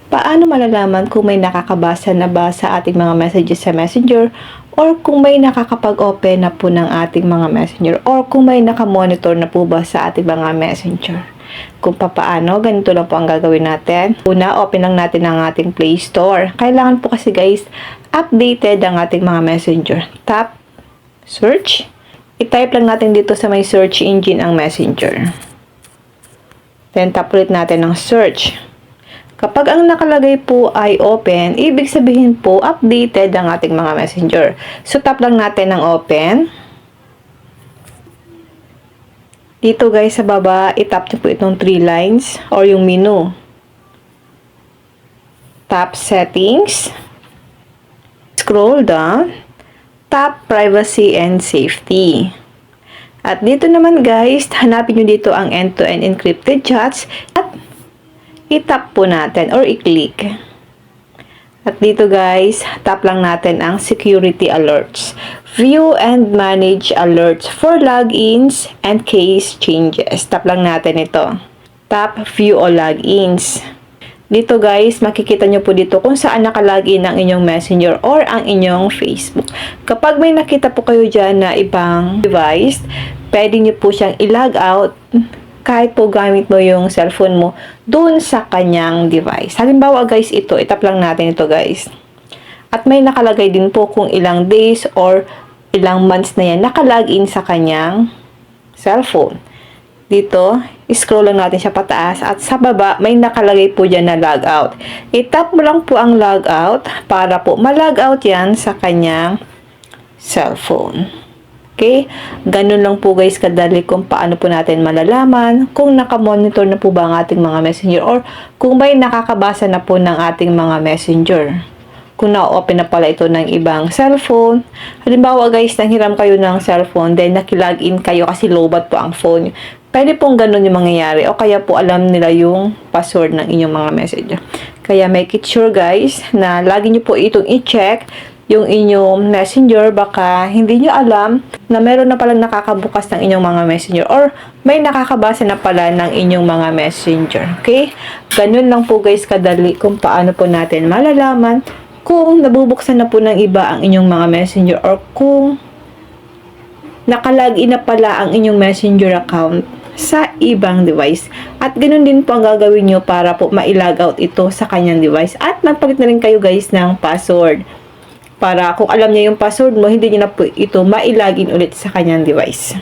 Paano malalaman kung may nakakabasa na ba sa ating mga messages sa Messenger or kung may nakakapag-open na po ng ating mga Messenger or kung may nakamonitor na po ba sa ating mga Messenger? Kung papaano, ganito lang po ang gagawin natin. Una, open lang natin ang ating Play Store. Kailangan po kasi guys, updated ang ating mga Messenger. Tap, search. I-type lang natin dito sa may search engine ang Messenger. Then tap ulit natin ang search. Kapag ang nakalagay po ay open, ibig sabihin po updated ang ating mga Messenger. So tap lang natin ang open. Dito guys sa baba, itap nyo po itong 3 lines or yung menu. Tap settings. Scroll down. Tap privacy and safety. At dito naman guys, hanapin nyo dito ang end-to-end encrypted chats at itap po natin or i-click. At dito guys, tap lang natin ang security alerts. View and manage alerts for logins and case changes. Tap lang natin ito. Tap view all logins. Dito guys, makikita nyo po dito kung saan nakalagin ang inyong Messenger or ang inyong Facebook. Kapag may nakita po kayo dyan na ibang device, pwede nyo po siyang i-log out kahit po gamit mo yung cellphone mo dun sa kanyang device. Halimbawa guys, ito, itap lang natin ito guys. At may nakalagay din po kung ilang days or ilang months na yan nakalagin sa kanyang cellphone. Dito, scroll lang natin siya pataas at sa baba may nakalagay po dyan na logout. I-tap mo lang po ang logout para po ma-logout yan sa kanyang cellphone. Okay? Ganun lang po guys kadali kung paano po natin malalaman kung nakamonitor na po ba ang ating mga Messenger or kung may nakakabasa na po ng ating mga Messenger. Kung na-open na pala ito ng ibang cellphone. Halimbawa guys, nanghiram kayo ng cellphone, then nakilogin kayo kasi lowbat po ang phone. Pwede pong ganun yung mangyayari o kaya po alam nila yung password ng inyong mga Messenger. Kaya make it sure guys na lagi nyo po itong i-check yung inyong Messenger, baka hindi nyo alam na meron na palang nakakabukas ng inyong mga Messenger or may nakakabasa na pala ng inyong mga Messenger. Okay? Ganun lang po guys kadali kung paano po natin malalaman kung nabubuksan na po ng iba ang inyong mga Messenger or kung nakalagin na pala ang inyong Messenger account sa ibang device. At ganoon din po ang gagawin nyo para po ma-log out ito sa kanyang device. At magpalit na rin kayo guys ng password. Para kung alam niya yung password mo, hindi niya na po ito ma-login ulit sa kanyang device.